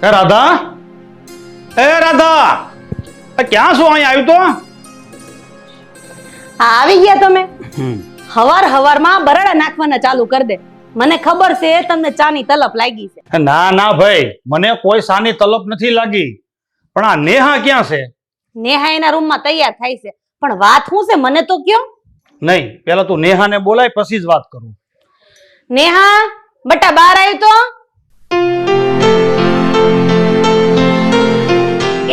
રાધા, એ રાધા, ક્યાં છો? અહીં આવ્યું તો આવી ગયા તમે? હવારમાં બરાડા નાખવાના ચાલુ કરી દે. મને ખબર છે તમને ચાની તલપ લાગી છે. ના ના ભાઈ, મને કોઈ સાની તલપ નથી લાગી, પણ આ નેહા ક્યાં છે? નેહા એના રૂમમાં તૈયાર થાય છે, પણ વાત શું છે મને તો કયો. નહીં, પેલા તું નેહાને બોલાય પછી જ વાત કરું. નેહા બટા બહાર આવ્યો તો.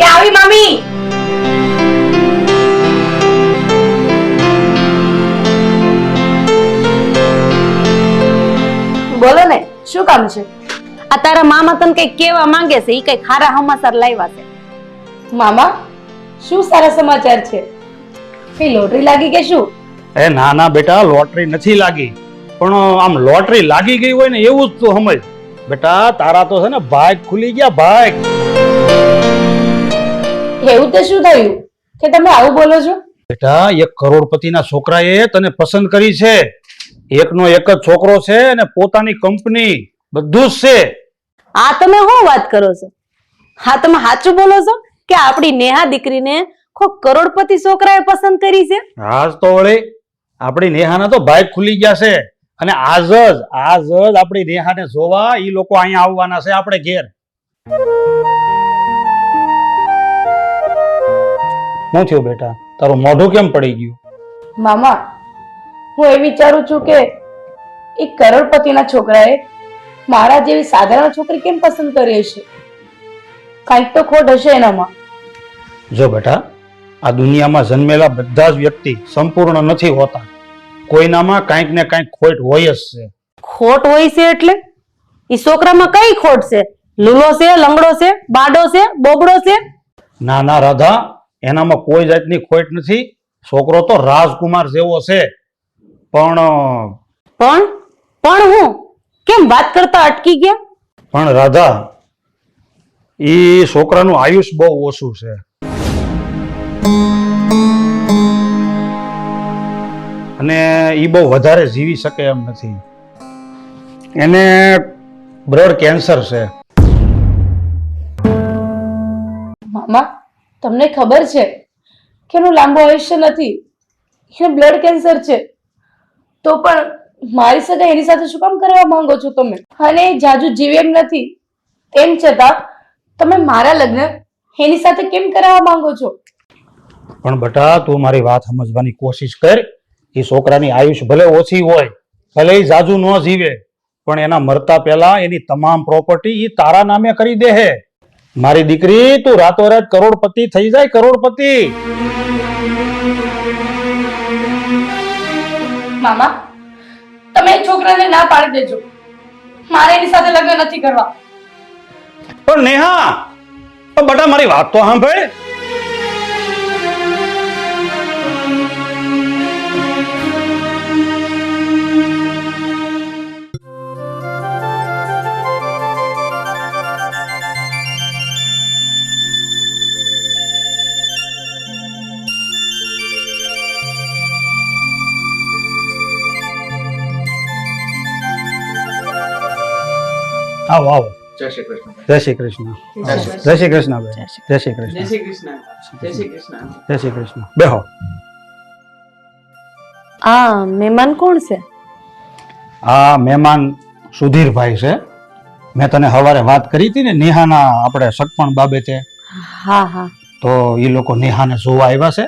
એ આવી મામી. બોલો ને, શું કામ છે? આ તારા મામા તને કઈ કેવા માંગે છે, ઈ કઈ ખારા સમાચાર લાવ્યા છે. મામા, શું સારા સમાચાર છે? કઈ લોટરી લાગી કે શું? એ ના ના બેટા, લોટરી નથી લાગી, પણ આમ લોટરી લાગી ગઈ હોય ને એવું જ તું સમજ. બેટા તારા તો છે ને ભાગ ખુલી ગયા, ભાગ. એવું તે શું થયું કે તમે આવું બોલો છો? બેટા, એક કરોડપતિના છોકરાએ તને પસંદ કરી છે. એકનો એક જ છોકરો છે અને પોતાની કંપની, બધું જ છે. આ તમે શું વાત કરો છો? હા, તમે સાચું બોલો છો કે આપણી નેહા દીકરીને કોઈ કરોડપતિ છોકરાએ પસંદ કરી છે? આજ તો વળી આપણી નેહાના તો ભાગ ખુલી ગયા છે, અને આજ જ આપણી નેહાને જોવા ઈ લોકો અહીંયા આવવાના છે આપણે ઘેર. શું થયું બેટા, તારું મોઢું કેમ પડી ગયું? મામા, હું એ વિચારું છું કે એક કરોડપતિના છોકરાએ મારા જેવી સાધારણ છોકરી કેમ પસંદ કરી હશે? કંઈક તો ખોટ હશે એનામાં. જો બેટા, આ દુનિયામાં જન્મેલા બધા જ વ્યક્તિ સંપૂર્ણ નથી હોતા. કોઈનામાં કાંઈક ને કાંઈક ખોટ હોય જ છે. ખોટ હોય છે એટલે? ઈ છોકરામાં કઈ ખોટ છે? લૂલો છે, લંગડો છે, બાડો છે, બોબડો છે? ના ના રાધા, એનામાં કોઈ જાતની ખોટ નથી. છોકરો તો રાજકુમાર જેવો છે. પણ હું કેમ વાત કરતા અટકી ગયા? પણ રાધા, ઈ છોકરાનું આયુષ બહુ ઓછું છે. અને ઈ બહુ વધારે જીવી શકે એમ નથી. એને બ્લડ કેન્સર છે. મામા, તમને ખબર છે કે એનું લાંબુ આયુષ્ય નથી, એને બ્લડ કેન્સર છે. તો પણ મારી સાથે એની સાથે શું કામ કરવા માંગો છો તમે? અને એ જાજુ જીવે એમ નથી, તેમ છતાં તમે મારા લગ્ન એની સાથે કેમ કરાવવા માંગો છો? પણ બેટા, તું મારી વાત સમજવાની કોશિશ કર. એ છોકરાની આયુષ ભલે ઓછી હોય, ભલે એ જાજુ ન જીવે, પણ એના મરતા પહેલા એની તમામ પ્રોપર્ટી એ તારા નામે કરી દે હે. મારી દીકરી, તું રાતોરાત કરોડપતિ થઈ જાય, કરોડપતિ. મામા, તમે એ છોકરાને ના પાડી દેજો. મારે એની સાથે લગ્ન નથી કરવા. પણ નેહા, બેટા મારી વાત તો સાંભળ. આવો આવો. જય શ્રી કૃષ્ણ. જય શ્રી કૃષ્ણ. જય શ્રી કૃષ્ણ ભાઈ. જય શ્રી કૃષ્ણ. જય શ્રી કૃષ્ણ. જય શ્રી કૃષ્ણ. જય શ્રી કૃષ્ણ. બેહો. આ મહેમાન કોણ છે? આ મહેમાન સુધીરભાઈ છે. મેં તને સવારે વાત કરી હતી ને નેહાના આપણે સગપણ બાબતે. હા હા. તો એ લોકો નેહાને જોવા આવ્યા છે.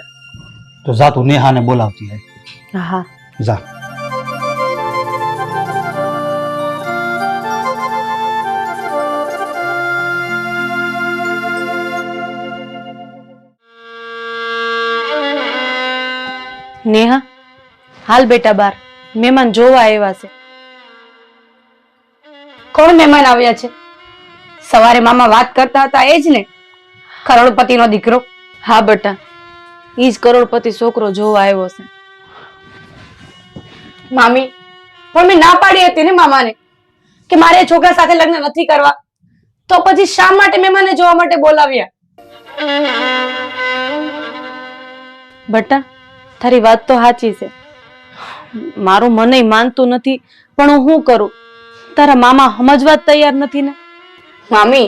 તો જા તું નેહાને બોલાવતી આય. હા. જા. નેહા, હાલ બેટા બાર, મહેમાન જોવા આવ્યા છે. કોણ મહેમાન આવ્યા છે? સવારે મામા વાત કરતા હતા એ જ ને, કરોડપતિનો દીકરો? હા બેટા, ઈ જ કરોડપતિ છોકરો જોવા આવ્યો છે. મામી, પણ મેં ના પાડી હતી ને મામાને કે મારે એ છોકરા સાથે લગ્ન નથી કરવા. તો પછી શા માટે મહેમાનને જોવા માટે બોલાવ્યા? બેટા, તારી વાત તો સાચી છે. મારું મનય માનતું નથી, પણ હું શું કરું? તારા મામા સમજવા તૈયાર નથી ને. મામી,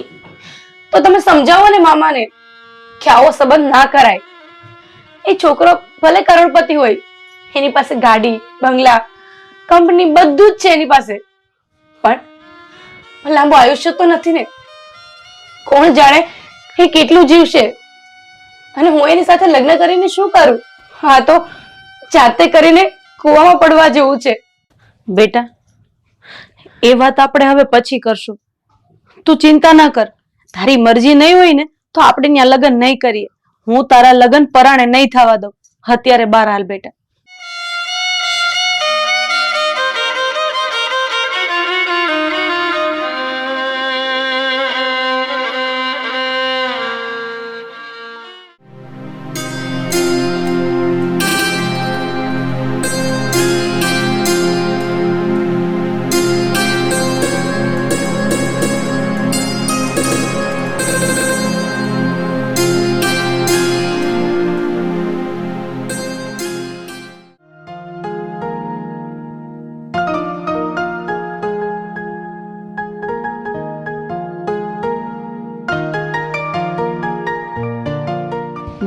તો તમે સમજાવો ને મામાને કે આવો સંબંધ ના કરાય. એ છોકરો ભલે કરોડપતિ હોય, એની પાસે ગાડી, બંગલા, કંપની બધું જ છે એની પાસે, પણ લાંબુ આયુષ્ય તો નથી ને. કોણ જાણે એ કેટલું જીવશે, અને હું એની સાથે લગ્ન કરીને શું કરું? હા, તો જાતે કરીને કૂવામાં પડવા જેવું છે. બેટા, એ વાત આપણે હવે પછી કરશું. તું ચિંતા ના કર. તારી મરજી નહીં હોય ને તો આપણે ત્યાં લગ્ન નહીં કરીએ. હું તારા લગ્ન પરાણે નહીં થવા દઉં. અત્યારે બહાર હાલ બેટા.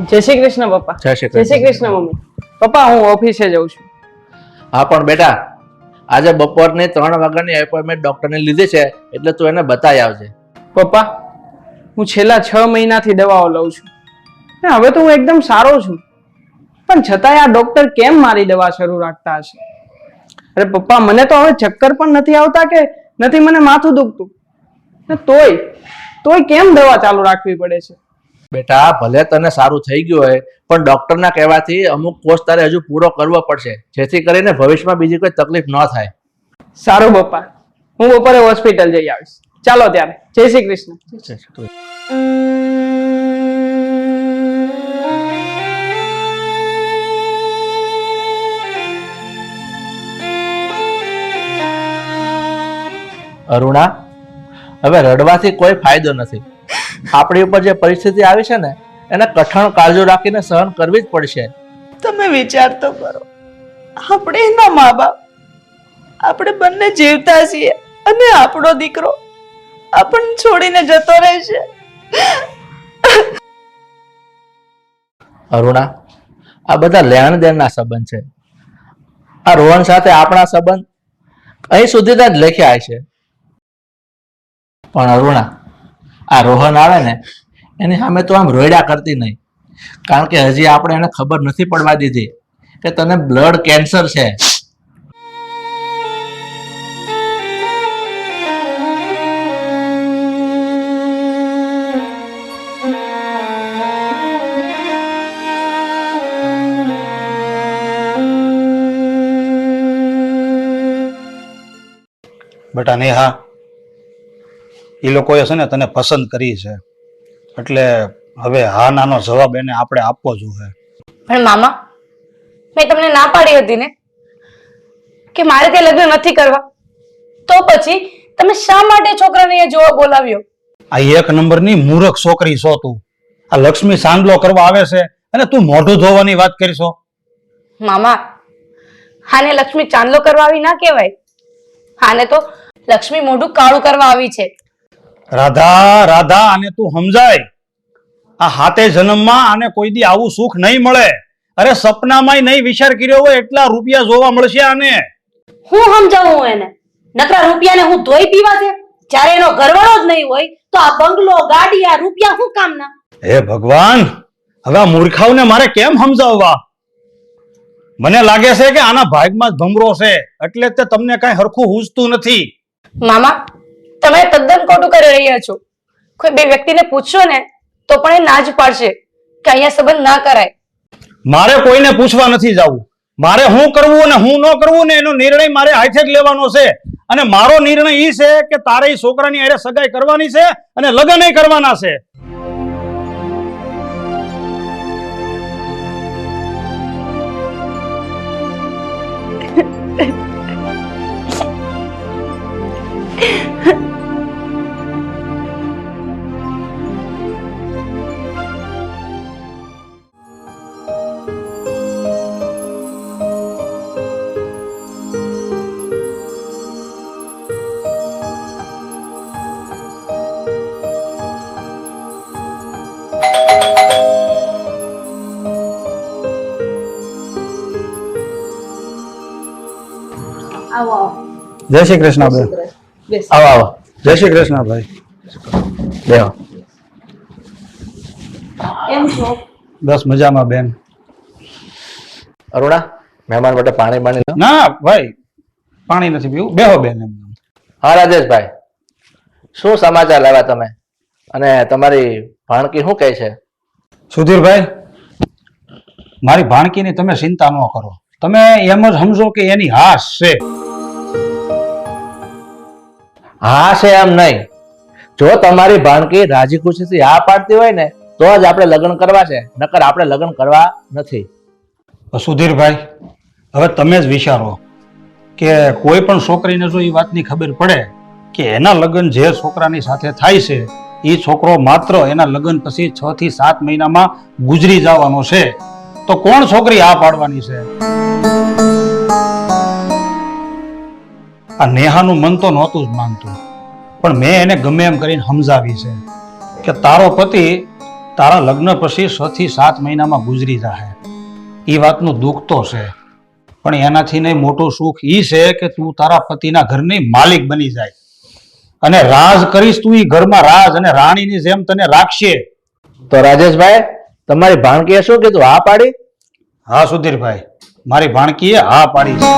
જય શ્રી કૃષ્ણ પપ્પા. જય શ્રી જય શ્રી કૃષ્ણ મમ્મી. પપ્પા, હું ઓફિસે જઉં છું. હા પણ બેટા, આજે બપોરની 3 વાગ્યાની એપોઇન્ટમેન્ટ ડોક્ટરને લીધી છે, એટલે તું એને બતાવી આવજે. પપ્પા, હું છેલ્લા 6 મહિનાથી દવાઓ લઉં છું ને હવે તો હું એકદમ સારો છું, પણ છતાંય આ ડોક્ટર કેમ મારી દવા શરૂ રાખતા હશે? અરે પપ્પા, મને તો હવે ચક્કર પણ નથી આવતા કે નથી મને માથું દુખતું, ને તોય કેમ દવા ચાલુ રાખવી પડે છે? બેટા, ભલે તને સારું થઈ ગયું હોય, પણ ડોક્ટરના કહેવાથી અમુક કોર્સ તારે હજુ પૂરો કરવો પડશે, જેથી કરીને ભવિષ્યમાં બીજી કોઈ તકલીફ ન થાય. સારું પપ્પા, હું બપોરે હોસ્પિટલ જઈ આવીશ. ચાલો ત્યારે, જય શ્રી કૃષ્ણ. અરુણા, હવે રડવાથી કોઈ ફાયદો નથી. આપણી ઉપર જે પરિસ્થિતિ આવી છે ને, એને કઠણ કાળજો રાખીને સહન કરવી જ પડશે. તમે વિચાર તો કરો, આપણે એના મા બાપ, આપણે બંને જીવતા છીએ અને આપણો દીકરો આપણને છોડીને જતો રહેશે. અરુણા, આ બધા લેણ દેણના સંબંધ છે. આ રોહન સાથે આપણા સંબંધ અહીં સુધી જ લખ્યા છે. પણ અરુણા, આ રોહન આવે ને એની સામે તો આમ રોયડા કરતી નહીં, કારણ કે હજી આપણે એને ખબર નથી પડવા દીધી કે તને બ્લડ કેન્સર છે. બેટા નેહા, એ લોકોએ છે ને તને પસંદ કરી છે, એટલે હવે હા નાનો જવાબ એને આપણે આપવો જોઈએ. પણ મામા, મેં તમને ના પાડી હતી ને કે મારે તે લગ્ન નથી કરવા, તો પછી તમે શા માટે છોકરાને અહીંયા જોવા બોલાવ્યો? આ 1 નંબરની મૂર્ખ છોકરી છો તું. આ લક્ષ્મી સાંડલો કરવા આવે છે અને તું મોઢું ધોવાની વાત કરીશો. મામા, આને લક્ષ્મી ચાંદલો કરવા આવી ના કહેવાય. આને તો લક્ષ્મી મોઢું કાળું કરવા આવી છે. રાધા રાધા, આને તું સમજાય. આ હાથે જન્મમાં આને કોઈ દી આવું સુખ નહીં મળે. અરે સપનામાંય નહીં વિચાર કર્યો હોય એટલા રૂપિયા જોવા મળશે આને. હું સમજાવું એને? નકરા રૂપિયાને હું ધોઈ પીવા છે? જ્યારે એનો ઘરવાળો જ નહીં હોય તો આ બંગલો, ગાડી, આ રૂપિયા શું કામના? હે ભગવાન, હવે આ મૂર્ખાઓને મારે કેમ સમજાવવા? મને લાગે છે કે આના ભાગમાં જ ભમરો છે, એટલે તે તમને કાંઈ હરખું હૂજતું નથી. મામા, તમે તદ્દન ખોટું કરી રહ્યા છો. કોઈ બે વ્યક્તિને પૂછશો ને તો પણ એ ના જ પાડશે કે અહીંયા સંબંધ ના કરાય. મારે કોઈને પૂછવા નથી જવું. મારે શું કરવું અને હું ન કરવું ને એનો નિર્ણય મારે હાથે જ લેવાનો છે. અને મારો નિર્ણય એ છે કે તારે એ છોકરાની હારે સગાઈ કરવાની છે અને લગ્ન કરવાના છે. જય શ્રી કૃષ્ણ બેન. બેસ. આવો આવો જય શ્રી કૃષ્ણ ભાઈ. બેહો. કેમ છો? બસ મજામાં બેન. અરુણા મહેમાન માટે પાણી બાણી લો. ના ભાઈ, પાણી નથી પીવું, બેહો બેન. એમ હા રાજેશભાઈ, શું સમાચાર લાવ્યા તમે? અને તમારી ભાણકી શું કહે છે? સુધીરભાઈ, મારી ભાણકીની તમે ચિંતા ન કરો. તમે એમ જ સમજો કે એની હાશ છે. હા છે એમ નહીં. જો તમારી ભાણકી રાજી ખુશીથી હા પાડતી હોય ને તો જ આપણે લગ્ન કરવા છે, નકર આપણે લગ્ન કરવા નથી. સુધીરભાઈ, હવે તમે જ વિચારો કે કોઈ પણ છોકરીને જો એ વાતની ખબર પડે કે એના લગ્ન જે છોકરાની સાથે થાય છે એ છોકરો માત્ર એના લગ્ન પછી 6 થી 7 મહિનામાં ગુજરી જવાનો છે, તો કોણ છોકરી આ પાડવાની છે? આ નેહાનું મન તો નહોતું જ માનતું, પણ મેં એને ગમે એમ કરીને સમજાવી છે કે તારો પતિ તારા લગ્ન પછી 6 થી 7 મહિનામાં ગુજરી જાય. એ વાતનું દુઃખ તો છે, પણ એનાથી નહીં મોટું સુખ ઈ છે કે તું તારા પતિના ઘરની માલિક બની જાય અને રાજ કરીશ. તું ઈ ઘરમાં રાજ અને રાણીની જેમ તને રાખશે. તો રાજેશભાઈ, તમારી ભાણકીએ શું કીધું? હા પાડી? હા સુધીરભાઈ, મારી ભાણકીએ હા પાડી છે.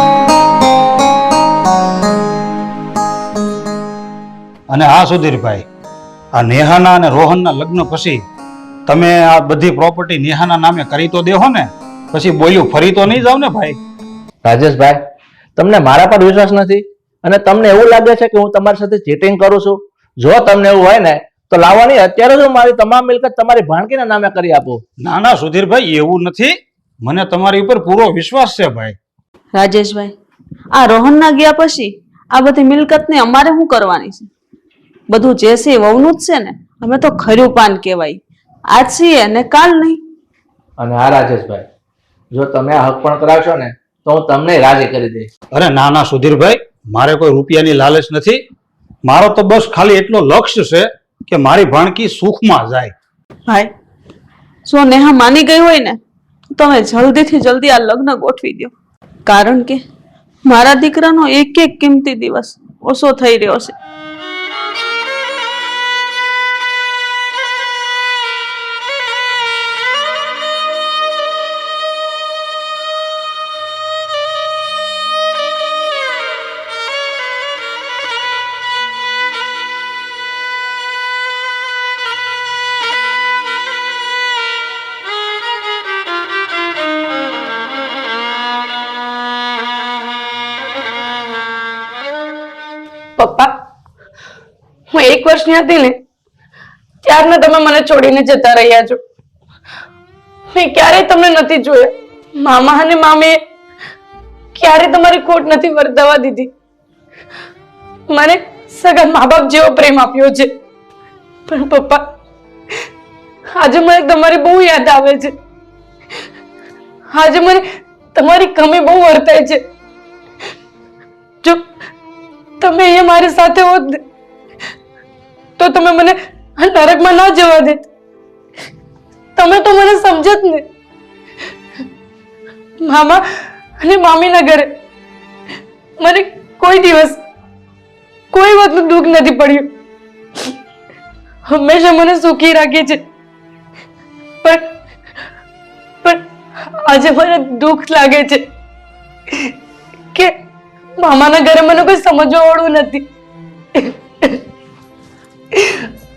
અને હા સુધીરભાઈ, આ નેહાના અને રોહનના લગ્ન પછી તમે આ બધી પ્રોપર્ટી નેહાના નામે કરી તો દેહો ને, પછી બોલ્યું ફરી તો નહીં જાવ ને ભાઈ. રાજેશભાઈ, તમને મારા પર વિશ્વાસ નથી અને તમને એવું લાગે છે કે હું તમારી સાથે ચીટિંગ કરું છું? જો તમને એવું હોય ને તો લાવવાની અત્યારે જ હું મારી તમામ મિલકત તમારી ભાણકીના નામે કરી આપું. ના ના સુધીરભાઈ, એવું નથી. મને તમારી ઉપર પૂરો વિશ્વાસ છે ભાઈ. રાજેશભાઈ, આ રોહનના ગયા પછી આ બધી મિલકતને અમારે શું કરવાની છે? બધું જે છે એ વહુનું જ છે ને. અમે તો ખર્યું પાન કહેવાય. આજ છીએ ને કાલ નહીં. અને હા રાજેશભાઈ, જો તમે આ હક પણ કરાવશો ને તો હું તમને રાજી કરી દઈશ. અરે ના ના સુધીરભાઈ, મારે કોઈ રૂપિયાની લાલચ નથી. મારો તો બસ ખાલી એટલો લક્ષ્ય છે કે મારી ભાણકી સુખમાં જાય. ભાઈ, જો નેહા માની ગઈ હોય ને તો તમે જલ્દીથી જલ્દી આ લગ્ન ગોઠવી દો, કારણ કે મારા દીકરાનો એક એક કિંમતી દિવસ ઓછો થઈ રહ્યો છે. પપ્પા, હું 1 વર્ષની હતી ને ત્યારના તમે મને છોડીને જતા રહ્યા છો. મેં ક્યારેય તમને નથી જોયા. મામા અને મામીએ ક્યારેય તમારી ખોટ નથી વર્તાવા દીધી. મને સગા મા બાપ જેવો પ્રેમ આપ્યો છે. પણ પપ્પા, આજે મને તમારી બહુ યાદ આવે છે. આજે મને તમારી કમી બહુ વર્તાય છે. જો તમે અહીંયા મારી સાથે હોત ને તો તમે મને આ નરકમાં ના જવા દેત. તમે તો મને સમજત ને. મામા અને મામીના ઘરે મને કોઈ દિવસ કોઈ વાતનું દુઃખ નથી પડ્યું. હંમેશા મને સુખી રાખે છે. પણ આજે મને દુઃખ લાગે છે કે મામાના ઘરે મને કોઈ સમજવા વાળું નથી.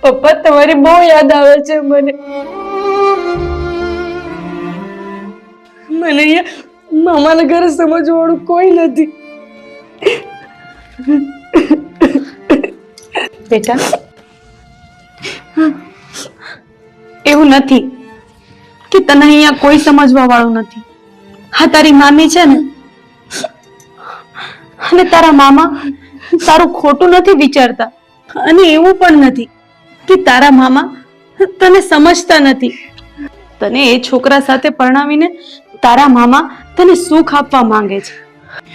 પપ્પા, તમારી બહુ યાદ આવે છે મને. મને અહીંયા મામાના ઘરે સમજવા વાળું કોઈ નથી. બેટા, એવું નથી કે તને અહીંયા કોઈ સમજવા વાળું નથી. હા, તારી મામી છે ને, અને તારા મામા તારું ખોટું નથી વિચારતા. અને એવું પણ નથી કે તારા મામા તને સમજતા નથી. તને એ છોકરા સાથે પરણાવીને તારા મામા તને સુખ આપવા માંગે છે,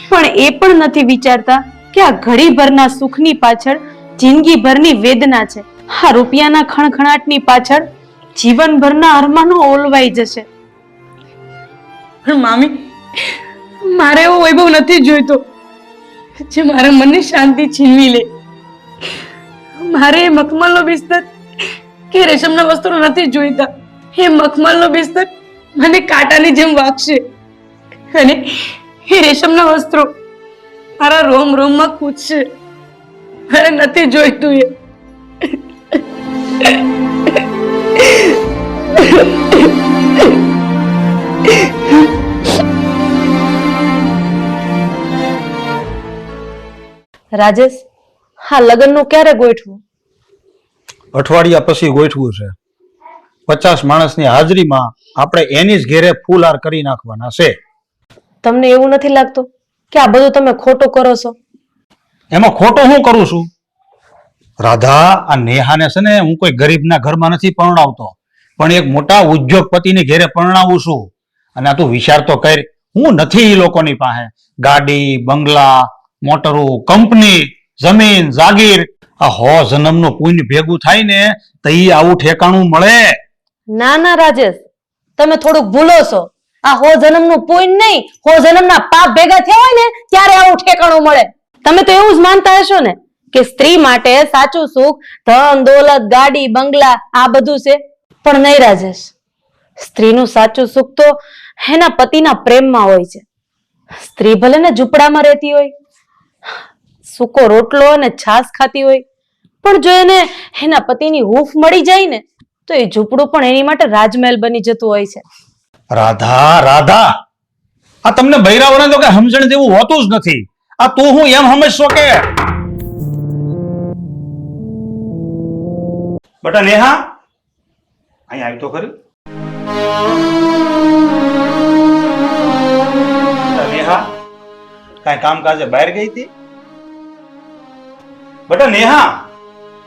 પણ એ પણ નથી વિચારતા કે આ ઘડીભરના સુખની પાછળ જિંદગીભરની વેદના છે. આ રૂપિયાના ખણખણાટની પાછળ જીવનભરના અરમાનો ઓલવાઈ જશે. પણ મામી, મારે એવો વૈભવ નથી જોઈતો. જે મારા મનની શાંતિ છીનવી લે. મારે એ મખમલનો બિસ્તર કે રેશમના વસ્ત્રો નથી જોઈતા. એ મખમલનો બિસ્તર મને કાંટાની જેમ વાગશે અને એ રેશમના વસ્ત્રો મારા રોમ રોમમાં કૂદશે. મારે નથી જોઈતું એ. રાજેશ, હા લગ્નનું ક્યારે ગોઠવું? અઠવાડિયા પછી ગોઠવું છે. 50 માણસની હાજરીમાં આપણે એની જ ઘેરે ફૂલહાર કરી નાખવાના છે. તમને એવું નથી લાગતું કે આ બધું તમે ખોટું કરો છો? એમાં ખોટું હું કરું છું? રાધા, આ નેહાને છે ને હું કોઈ ગરીબના ઘરમાં નથી પરણાવતો, પણ એક મોટા ઉદ્યોગપતિની ઘેરે પરણાવું છું. અને આ તું વિચાર તો કર, હું નથી એ લોકોની પાસે ગાડી, બંગલા, મોટરો, કંપની, જમીન, જાગીર, આ 100 જન્મનું પુણ્ય ભેગું થાય ને તો ઈ આવું ઠેકાણું મળે? ના ના રાજેશ, તમે થોડુંક ભૂલો છો. આ 100 જન્મનું પુણ્ય નહીં, 100 જન્મના પાપ ભેગા થયા હોય ને ત્યારે આવું ઠેકાણું મળે. તમે તો એવું જ માનતા હશો ને કે સ્ત્રી માટે સાચું સુખ ધન દોલત ગાડી બંગલા આ બધું છે, પણ નહીં રાજેશ. સ્ત્રીનું સાચું સુખ તો એના પતિના પ્રેમમાં હોય છે. સ્ત્રી ભલે ને ઝૂંપડામાં રહેતી હોય, સૂકો રોટલો અને છાશ ખાતી હોય, પણ જો એને એના પતિની હૂંફ મળી જાય ને તો એ ઝૂંપડું પણ એની માટે રાજમહેલ બની જતું હોય છે. રાધા, રાધા, આ તમને બૈરાઓને તો કઈ સમજણ જેવું હોતું જ નથી. આ તું હું એમ સમજશો કે બટા નેહા અહીં આવી તો ખરી. બટા નેહા, કાંઈ કામકાજે બહાર ગઈ હતી? બટા નેહા,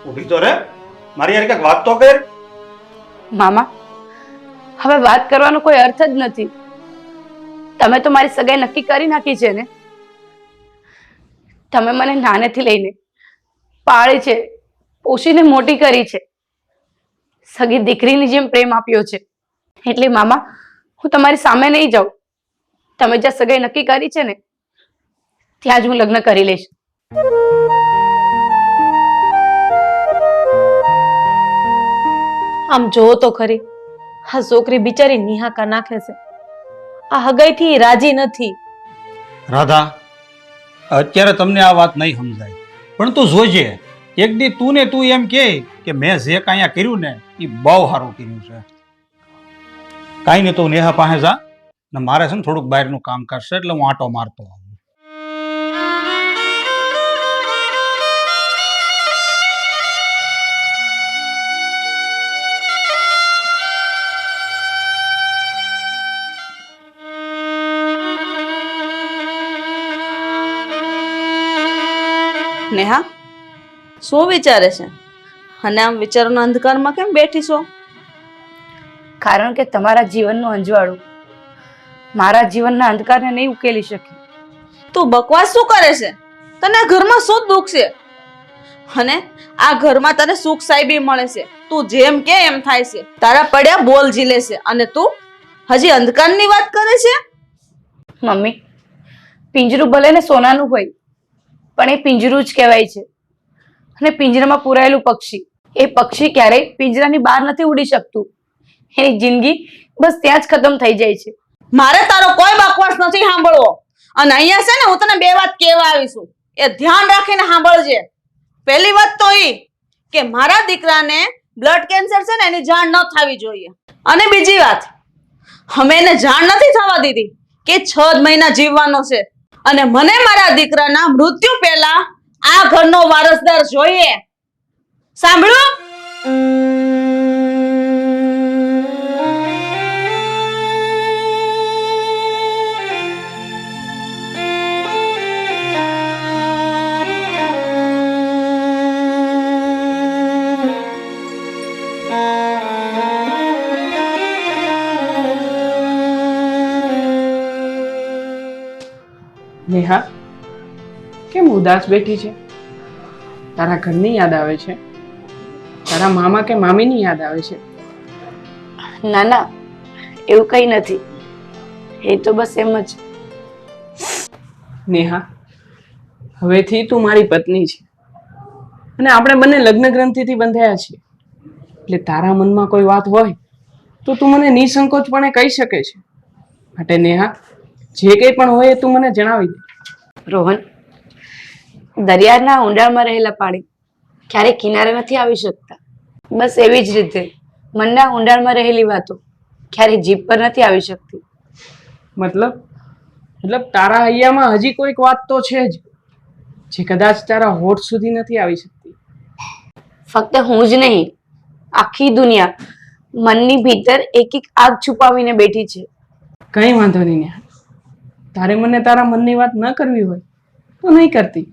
ઉભી તો રે, મારી યાર ક્યાંક વાત તો કર. મામા, હવે વાત કરવાનો કોઈ અર્થ જ નથી. તમે તો મારી સગાઈ નક્કી કરી નાખી છે ને. તમે મને નાનેથી લઈને પાળી છે, પોષીને મોટી કરી છે, સગી દીકરીની જેમ પ્રેમ આપ્યો છે. એટલે મામા, હું તમારી સામે નહીં જાઉં. તમે જ્યાં સગાઈ નક્કી કરી છે ને ત્યાં જ હું લગ્ન કરી લઈશ. આમ જોવો તો ખરી, આ છોકરી બિચારી નિહાકા નાખે છે. આ હગાઈથી રાજી નથી. રાધા, અત્યારે તમને આ વાત નહીં સમજાય, પણ તું જોજે એક દી તું ને તું એમ કે મેં જે કાંઈ આ કર્યું ને એ બહુ સારું કર્યું છે. કાંઈ નહીં, તું નેહા પાસે જા ને મારે છે ને થોડુંક બહારનું કામ કરશે એટલે હું આંટો મારતો આવું. નેહા, શું વિચારે છે? અને આમ વિચારોના અંધકારમાં કેમ બેઠી છો? કારણ કે તમારા જીવનનું અંજવાળું મારા જીવનના અંધકારને નહીં ઉકેલી શકે. તું બકવાસ શું કરે છે? તને આ ઘરમાં શું દુઃખ છે? અને આ ઘરમાં તને સુખ સાહેબી મળે છે, તું જેમ કે એમ થાય છે. તારા પડ્યા બોલ ઝીલે છે અને તું હજી અંધકારની વાત કરે છે? મમ્મી, પિંજરું ભલે ને સોનાનું હોય પણ એ પિંજરું જ કહેવાય છે. અને પિંજરામાં પૂરાયેલું પક્ષી, એ પક્ષી ક્યારેય પિંજરાની બહાર નથી ઉડી શકતું. એની જિંદગી બસ ત્યાં જ ખતમ થઈ જાય છે. મારે તારો કોઈ બકવાસ નથી સાંભળવો. અને અહીંયા છે ને હું તને 2 વાત કહેવા આવી છું, એ ધ્યાન રાખીને સાંભળજે. પહેલી વાત તો એ કે મારા દીકરાને બ્લડ કેન્સર છે ને એની જાણ ન થવી જોઈએ. અને બીજી વાત, અમે એને જાણ નથી થવા દીધી કે 6 જ મહિના જીવવાનો છે અને મને મારા દીકરાના મૃત્યુ પહેલા આ ઘરનો વારસદાર જોઈએ. સાંભળ્યું? નેહા, કેમ ઉદાસ બેઠી છે? તારા ઘરની યાદ આવે છે? તારા મામા કે મામીની યાદ આવે છે? ના ના, એવું કઈ નથી. એ તો બસ એમ જ. નેહા, હવેથી તું મારી પત્ની છે અને આપણે બંને લગ્ન ગ્રંથિથી બંધાયા છીએ. એટલે તારા મનમાં કોઈ વાત હોય તો તું મને નિસંકોચપણે કહી શકે છે. માટે નેહા, જે કંઈ પણ હોય એ તું મને જણાવી દે. રોહન, દરિયાના ઊંડાણમાં રહેલા પાણી ક્યારેય કિનારે નથી આવી શકતા. બસ એવી જ રીતે મનના ઊંડાણમાં રહેલી વાતો ક્યારેય જીભ પર નથી આવી શકતી. મતલબ તારા હૈયામાં હજી કોઈક વાત તો છે જ જે કદાચ તારા હોઠ સુધી નથી આવી શકતી. ફક્ત હું જ નહીં, આખી દુનિયા મનની ભીતર એક એક આગ છુપાવીને બેઠી છે. કઈ વાંધો નહીં નેહા, તારે મને તારા મનની વાત ન કરવી હોય તો નહીં કરતી,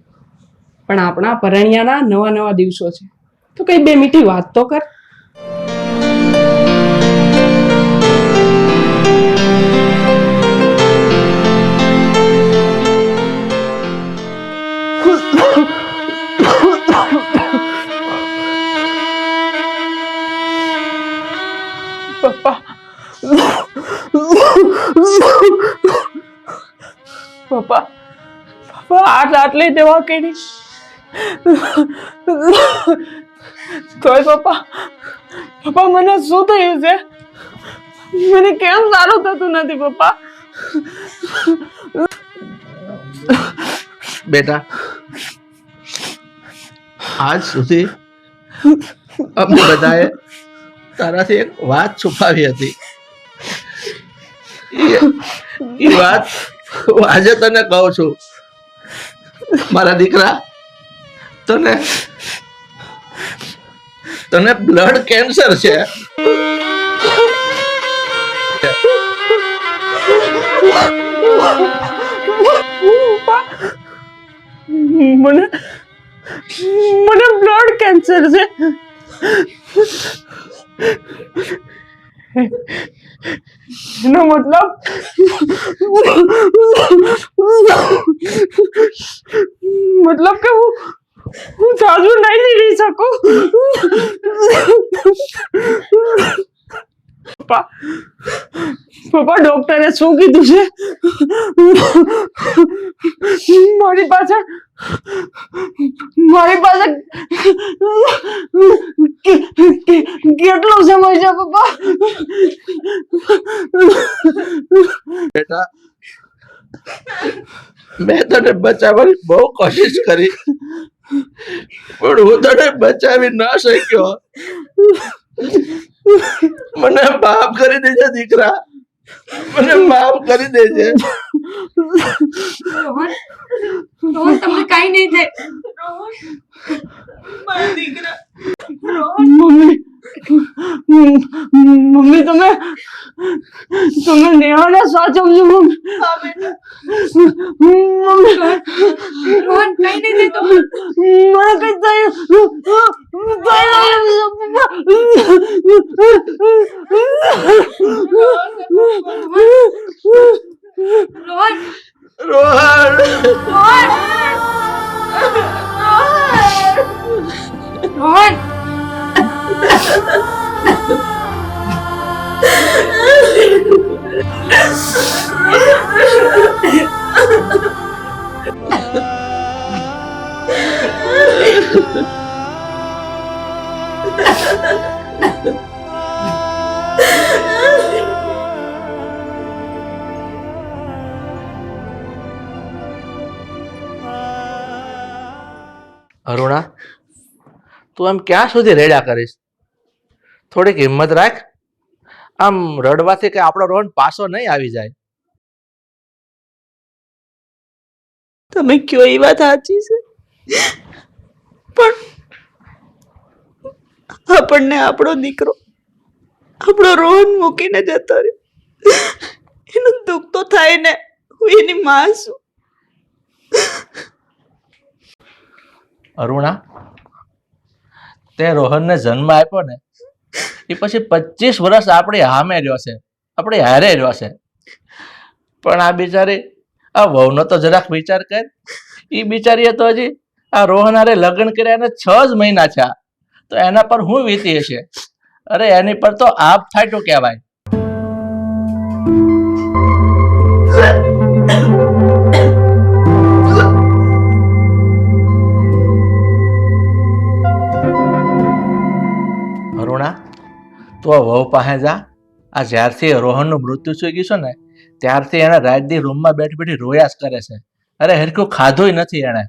પણ આપણા પરણ્યાના નવા નવા દિવસો છે તો કઈ બે મીઠી વાત તો કર. પપ્પા પપ્પા પપ્પા આટલી દવા કરી તોય પપ્પા મને શું થયું છે? મને કેમ સારું થતું નથી પપ્પા? બેટા, આજ સુધી અમે બધાએ તારાથી એક વાત છુપાવી હતી. એ વાત હું આજે તને કહું છું. મારા દીકરા, તને બ્લડ કેન્સર છે. મને બ્લડ કેન્સર છે. એનો મતલબ કે હું સાજુ નહીં રહી શકું. પપ્પા ડોક્ટરે શું કીધું છે? મારી પાસે કેટલો સમય છે પપ્પા? બેટા, મેં તને બચાવવાની બહુ કોશિશ કરી, પણ હું તને બચાવી ના શક્યો. મને માફ કરી દેજે દીકરા, મને માફ કરી દેજે. રોહન, તમને કઈ નહીં થાય. મમ્મી તમે નેહાને સાચવજો. મમ્મી રોહન, કઈ નહીં થાય. મને કઈ થયું. રોહન, રોહન, અરુણા, તું આમ ક્યાં સુધી રેડા કરીશ? થોડીક હિંમત રાખ. આમ રડવાથી કે આપણો રોહન પાછો નહીં આવી જાય. તમે કયો એ વાત સાચી છે, પણ આપણને આપણો દીકરો આપણો રોહન મૂકીને જતો રહ્યો, એનું દુઃખ તો થાય ને. હું એની માં છું. અરુણા, તે રોહનને જન્મ આપ્યો ને એ પછી 25 વર્ષ આપણી સામે રહ્યો છે, આપણે હારે રહ્યો છે. પણ આ બિચારી, આ વહુનો તો જરાક વિચાર કર. એ બિચારીએ તો હજી આ રોહન હારે લગ્ન કર્યા એને 6 જ મહિના થયા, તો એના પર હું વીતી હશે? અરે એની પર તો આપ થાયટું કહેવાય. તો વહુ પાસે જા. આ જ્યારથી રોહનનું મૃત્યુ થઈ ગયું છે ને ત્યારથી એને રાત દી રૂમમાં બેઠી બેઠી રોયા જ કરે છે. અરે હરખું ખાધુંય નથી એને.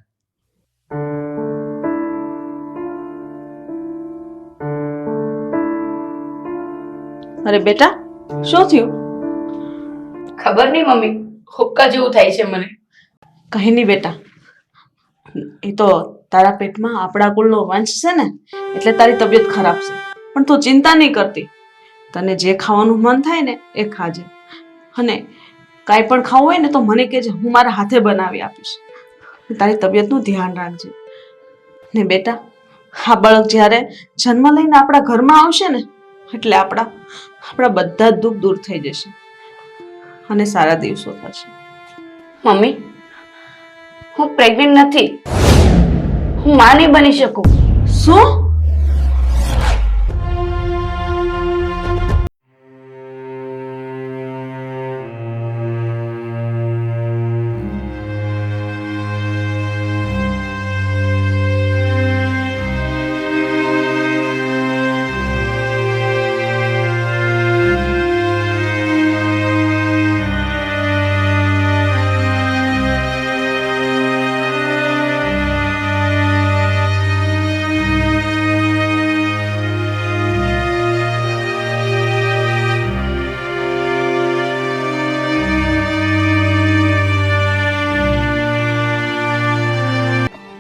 અરે બેટા, શું થયું? ખબર નહીં મમ્મી, હુક્કા જેવું થાય છે મને. કઈ નહીં બેટા, એ તો તારા પેટમાં આપણા કુળનો વંશ છે ને, એટલે તારી તબિયત ખરાબ છે. પણ તું ચિંતા નહીં કરતી. તને જે ખાવાનું મન થાય ને એ ખાજે, અને કાંઈ પણ ખાવું હોય ને તો મને કહેજે, હું મારા હાથે બનાવી આપીશ. તારી તબિયતનું ધ્યાન રાખજે. ને બેટા, આ બાળક જ્યારે જન્મ લઈને આપણા ઘરમાં આવશે ને એટલે આપણા બધા જ દુઃખ દૂર થઈ જશે અને સારા દિવસો થશે. મમ્મી, હું પ્રેગ્નન્ટ નથી. હું માં નહીં બની શકું. શું?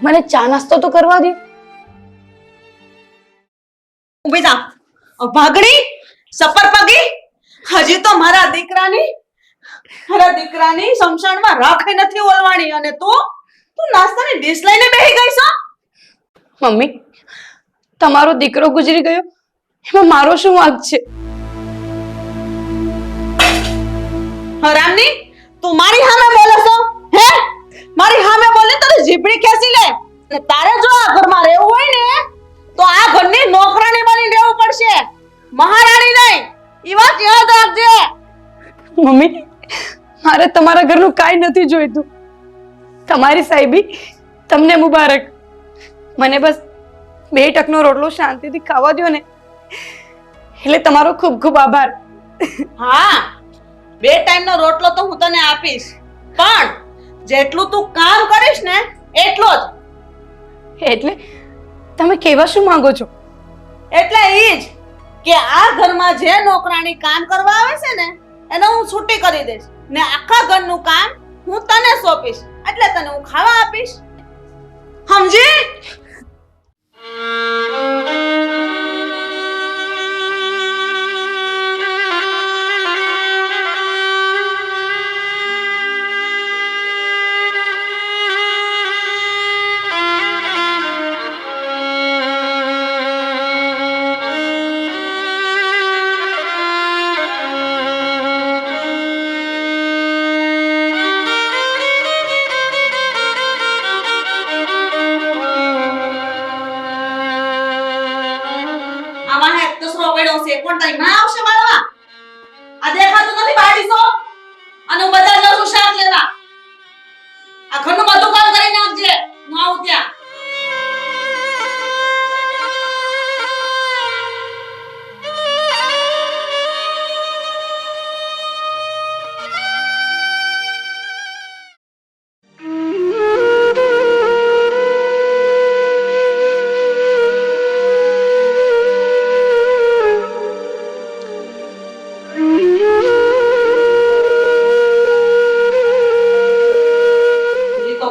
મને ચા નાસ્તો તો કરવા દે. ઊભી થા. ભાગણી, સપર પગી, હજી તો મારા દીકરાની શમશાનમાં રાખે નથી ઓલવાણી અને તું નાસ્તાની ડીશ લઈને બેહી ગઈ છો. મમ્મી, તમારો દીકરો ગુજરી ગયો એમાં મારો શું વાંક છે? હરામની, તું મારી સામે બોલે છો? હે, મારી સામે બોલે તો જીભડી ખેંચી લે. અને તારે જો આ ઘરમાં રહેવું હોય ને તો આ ઘરની નોકરાણી બની રહેવું પડશે, મહારાણી નહીં. ઈ વાત યાદ રાખજે. મમ્મી, મારે તમારા ઘરનું કાંઈ નથી જોઈતું. તમારી સાહેબી તમને મુબારક. મને બસ 2 ટકનો રોટલો શાંતિથી ખાવા દ્યો ને એટલે તમારો ખૂબ ખૂબ આભાર. હા, 2 ટાઈમનો રોટલો તો હું તને આપીશ, પણ જેટલું તું કામ કરીશ ને એટલો જ. એટલે તમે કહેવા શું માંગો છો? એટલે ઈ જ કે આ ઘરમાં જે નોકરાણી કામ કરવા આવે છે ને એને હું છૂટી કરી દઈશ ને આખા ઘરનું કામ હું તને સોંપીશ, એટલે તને હું ખાવા આપીશ. સમજી? આમાં એક દસરો પડ્યો છે, કોણ તારી માં આવશે મારવા? આ દેખાતું નથી બાડીસો? અને હું બજાર જાઉં છું શાક લેવા. આ ઘરનું બધું કામ કરી નાખજે, હું આવું ત્યાં.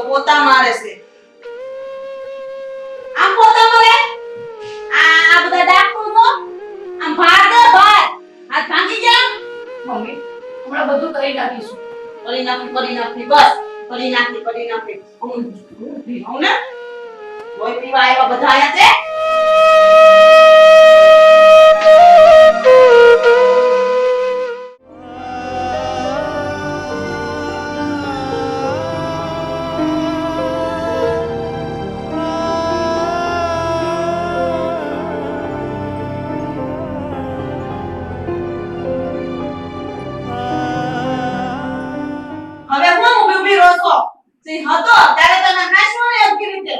પોતા મારે છે. આમ પોતા મારે. આ બધા ડાકુ નો આમ ભાર દે ભાર. હાથ ભાંગી ગયા. મમ્મી, હમણાં બધું કરી નાખીશું. કરી નાખી બસ. કરી નાખી. હું પીવું ને. કોઈ પીવા આવ્યા બધા આયા છે. હવે હું ઊભી રોસો સી હતો ત્યારે તને હાસવો ને યોગ્ય રીતે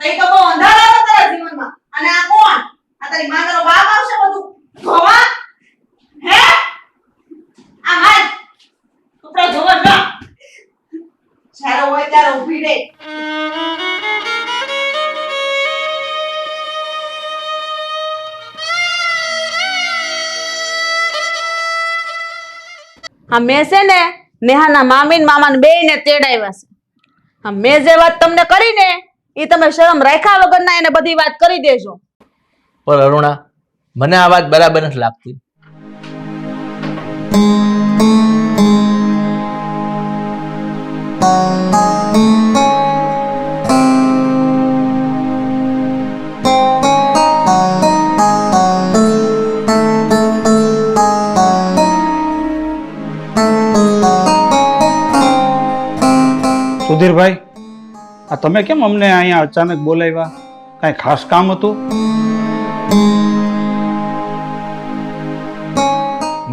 તઈ તો બહુ અંધારા હતા તારા જીવનમાં. અને આ કોણ? આ તારી માતાનો બાપ આવશે બધું ધોવા. હા મેં છે ને નેહાના મામી ને મામાને બેયને તેડાવ્યા છે. હા મેં જે વાત તમને કરી ને એ તમે શરમ રાખ્યા વગરના એને બધી વાત કરી દેજો. પણ અરુણા, મને આ વાત બરાબર નથી લાગતી. સુધીરભાઈ, આ તમે કેમ અમને અહીંયા અચાનક બોલાવ્યા? કાંઈ ખાસ કામ હતું?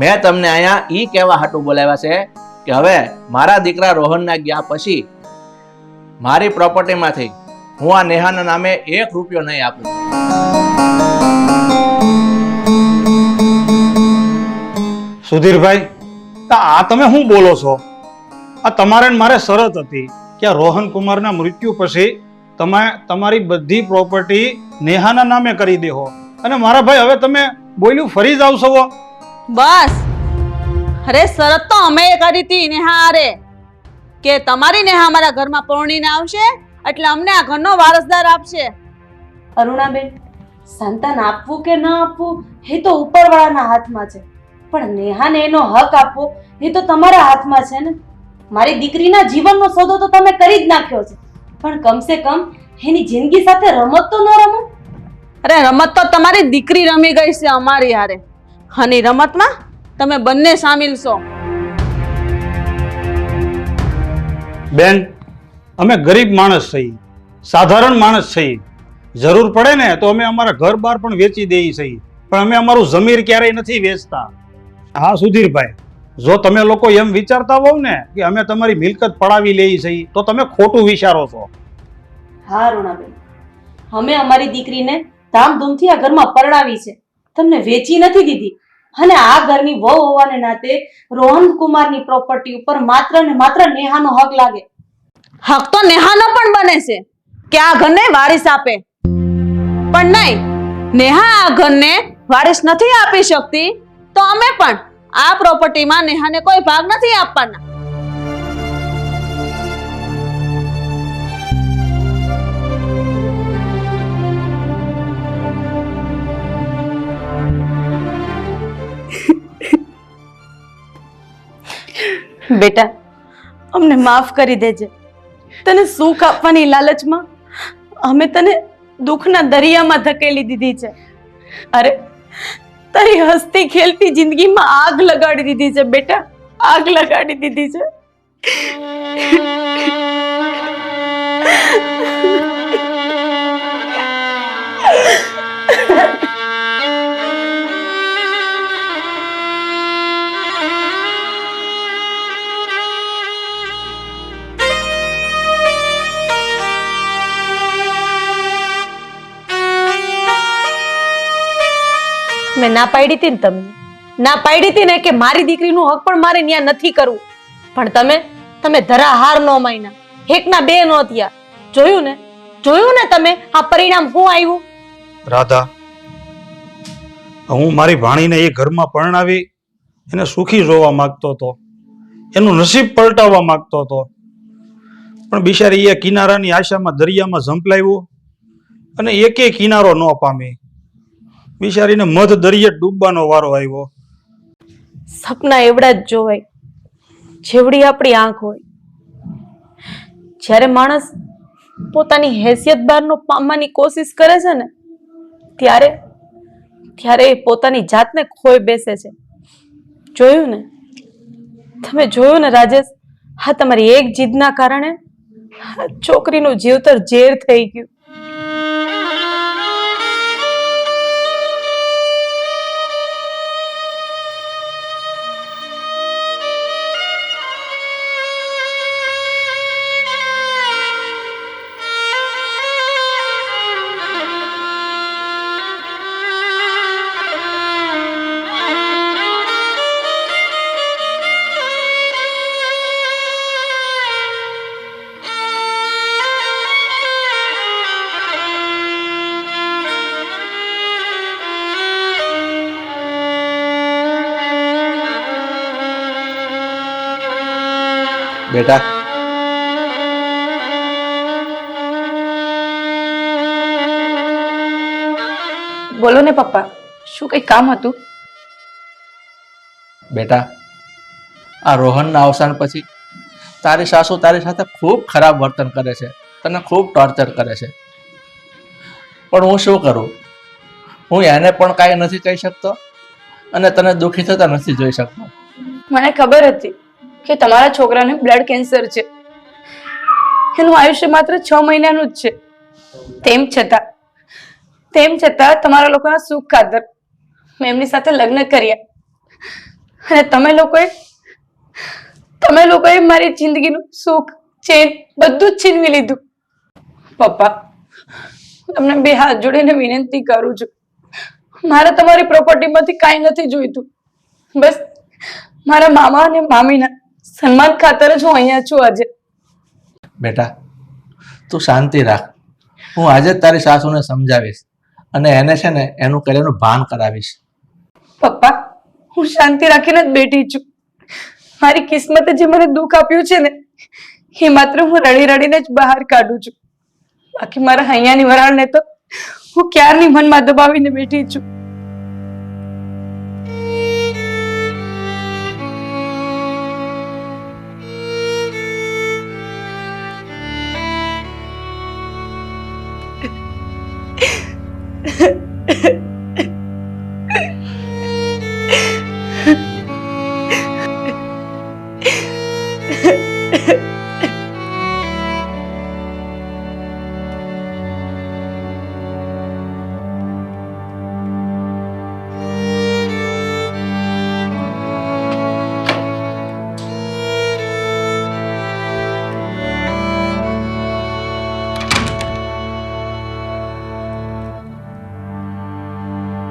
મેં તમને અહીંયા ઈ કહેવા હાટું બોલાવ્યા છે કે હવે મારા દીકરા રોહનના ગયા પછી મારી પ્રોપર્ટીમાંથી હું આ નેહાના નામે 1 રૂપિયો નહીં આપું. સુધીરભાઈ, આ તમે શું બોલો છો? આ તમારે ને મારે શરત હતી કે રોહન કુમારના મૃત્યુ પછી તમે તમારી બધી પ્રોપર્ટી નેહાના નામે કરી દેહો, અને મારા ભાઈ હવે તમે બોલ્યું ફરી જ આવશો. બસ, અરે શરત તો અમે કરી હતી નેહા અરે કે તમારી નેહા અમારા ઘરમાં પરણીને આવશે એટલે અમને આ ઘરનો વારસદાર આપશે. અરુણાબેન, સંતાન આપવું કે ન આપવું એ તો ઉપરવાળાના હાથમાં છે, પણ નેહાને એનો હક આપવો એ તો તમારા હાથમાં છે ને. મારી દીકરીના જીવનનો સોદો તો તમે કરી જ નાખ્યો છે, પણ કમસે કમ એની જિંદગી સાથે રમત તો ન રમો. અરે રમત તો તમારી દીકરી રમી ગઈ છે અમારી હારે, અને રમતમાં તમે બંને સામેલ છો. બેન, અમે ગરીબ માણસ છીએ, સાધારણ માણસ છીએ. જરૂર પડે ને તો અમે અમારા ઘર બાર પણ વેચી દઈએ છીએ, પણ અમે અમારું જમીર ક્યારેય નથી વેચતા. હા સુધીરભાઈ, જો તમે લોકો એમ વિચારતા હોવ ને કે અમે તમારી મિલકત પડાવી લઈએ છીએ તો તમે ખોટું વિચારો છો. હા અરુણાબેન, અમે અમારી દીકરીને ધામધૂમથી આ ઘરમાં પરણાવી છે, તમને વેચી નથી દીધી. અને આ ઘરની વહુ હોવાને નાતે રોહન કુમારની પ્રોપર્ટી ઉપર માત્ર ને માત્ર નેહાનો હક લાગે. હક તો નેહાનો પણ બને છે કે આ ઘરને વારિસ આપે, પણ નહીં, નેહા આ ઘરને વારિસ નથી આપી શકતી તો અમે પણ આ પ્રોપર્ટીમાં નેહાને કોઈ ભાગ નથી આપવાના. બેટા, અમને માફ કરી દેજે. તને સુખ આપવાની લાલચમાં અમે તને દુઃખના દરિયામાં ધકેલી દીધી છે. અરે, તારી હસતી ખેલતી જિંદગીમાં આગ લગાડી દીધી છે બેટા, આગ લગાડી દીધી છે. મેં ના પાડી હતી ને તમને, ના પાડી હતી ને કે મારી દીકરીનું હક પણ મારે ન્યા નથી કરવું, પણ તમે ધરાહાર નો માન્યા, એકના બે નો થયા. જોયું ને તમે આ પરિણામ શું આવ્યું? રાધા, હું મારી ભાણીને એ ઘરમાં પરણાવી એને સુખી જોવા માંગતો હતો, એનું નસીબ પલટાવવા માંગતો હતો, પણ બિચારી એ કિનારાની આશામાં દરિયામાં ઝંપલાવ્યું અને એકે કિનારો ન પામી. બિચારીને મધ દરિયે ડૂબવાનો વારો આવ્યો. સપના એવડા જ જોવાય જેવડી આપણી આંખ હોય. જ્યારે માણસ પોતાની હેસિયત બહારનો પામવાની કોશિશ કરે છે ને ત્યારે એ પોતાની જાતને ખોઈ બેસે છે. તમે જોયું ને રાજેશ, હા તમારી એક જીદના કારણે છોકરીનું જીવતર ઝેર થઈ ગયું. બેટા, બોલો ને પપ્પા, શું કઈ કામ હતું? બેટા, આ રોહનના અવસાન પછી તારી સાસુ તારી સાથે ખૂબ ખરાબ વર્તન કરે છે, તને ખૂબ ટોર્ચર કરે છે. પણ હું શું કરું? હું એને પણ કાંઈ નથી કહી શકતો અને તને દુઃખી થતા નથી જોઈ શકતો. મને ખબર હતી કે તમારા છોકરાને બ્લડ કેન્સર છે. એનું આયુષ્ય માત્ર 6 મહિનાનું જ છે. તેમ છતાં તમારા લોકોના સુખ ખાતર મેં એમની સાથે લગ્ન કર્યા અને તમે લોકોએ મારી જિંદગીનું સુખ, ચેન બધું જ છીનવી લીધું. પપ્પા, તમને 2 હાથ જોડીને વિનંતી કરું છું, મારે તમારી પ્રોપર્ટીમાંથી કાંઈ નથી જોઈતું. બસ મારા મામા અને મામીના સન્માન ખાતર જ હું અહીંયા છું આજે. બેટા, તું શાંતિ રાખ. હું આજે જ તારી સાસુને સમજાવીશ અને એને છે ને એનું કરેલું ભાન કરાવીશ. પપ્પા, હું શાંતિ રાખીને જ બેઠી છું. મારી કિસ્મતે જે મને દુઃખ આપ્યું છે ને, એ માત્ર હું રડી રડીને જ બહાર કાઢું છું. બાકી મારા હૈયાની વરાળને તો હું ક્યારની મનમાં દબાવીને બેઠી છું.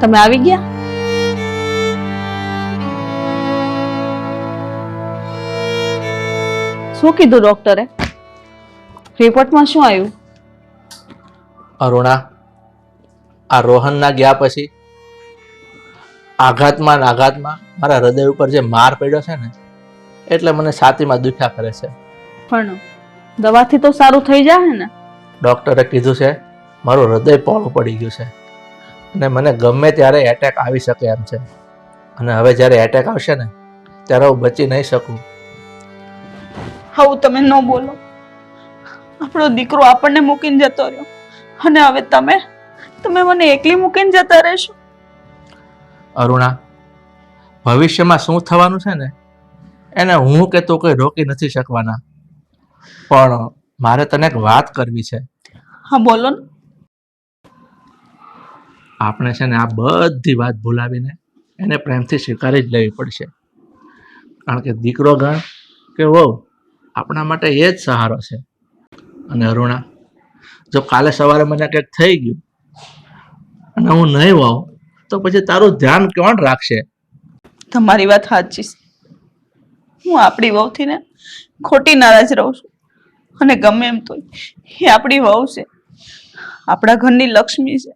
તમે આવી ગયા? શું કીધું ડોક્ટરે? રિપોર્ટમાં શું આવ્યું? અરુણા, આ રોહનના ગયા પછી આઘાતમાં મારા હૃદય ઉપર જે માર પડ્યો છે ને, એટલે મને છાતીમાં દુખ્યા કરે છે. પણ દવાથી તો સારું થઈ જાય ને? ડોક્ટરે કીધું છે મારું હૃદય પોળું પડી ગયું છે અને મને ગમે ત્યારે એટેક આવી શકે એમ છે. અને હવે જ્યારે એટેક આવશે ને, ત્યારે હું બચી નહીં શકું. આવું તમે ન બોલો. આપણો દીકરો આપણને મૂકીને જતો રહ્યો અને હવે તમે મને એકલી મૂકીને જતા રહેશો? અરુણા, ભવિષ્યમાં શું થવાનું છે ને, એને હું કે તો કોઈ રોકી નથી શકવાના. પણ મારે તને એક વાત કરવી છે. હા, બોલો ને. આપણે છે ને આ બધી વાત ભૂલાવીને એને પ્રેમથી સ્વીકારી જ લેવી પડશે. કારણ કે દીકરો ગણ કે વહુ, આપણા માટે એ જ સહારો છે. અને અરુણા, જો કાલે સવારે મને કંઈક થઈ ગયું અને હું નહીં વાવ, તો પછી તારું ધ્યાન કોણ રાખશે? તમારી વાત સાચી છે. હું આપણી વહુથી ને ખોટી નારાજ રહું છું. અને ગમે એમ તો એ આપણી વહુ છે, આપણા ઘરની લક્ષ્મી છે.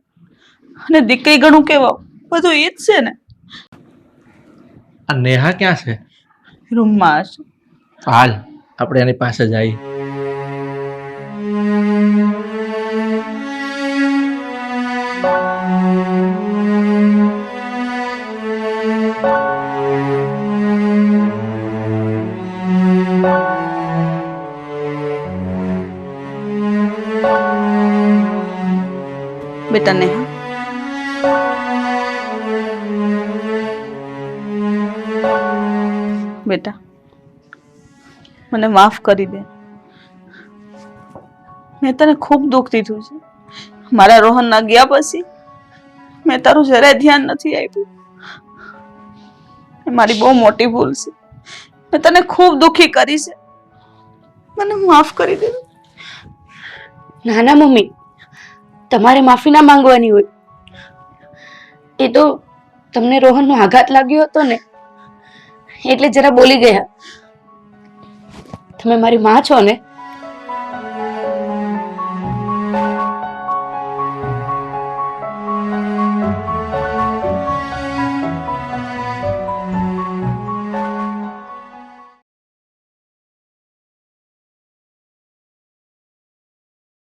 અને દીકરી ગણું કે વહુ, બધું એ જ છે ને. આ નેહા ક્યાં છે? રૂમમાં હશે. હાલ આપણે એની પાસે જઈએ. બેટા નેહા, બેટા મને માફ કરી દે. મેં તને ખૂબ દુઃખ દીધું છે. મારા રોહનના ગયા પછી મેં તારું જરાય ધ્યાન નથી આપ્યું. એ મારી બહુ મોટી ભૂલ છે. મેં તને ખૂબ દુઃખી કરી છે. મને માફ કરી દે. ના ના મમ્મી, તમારે માફી ના માંગવાની હોય. એ તો તમને રોહનનો આઘાત લાગ્યો હતો ને, એટલે જરા બોલી ગયા. તમે મારી માં છો ને,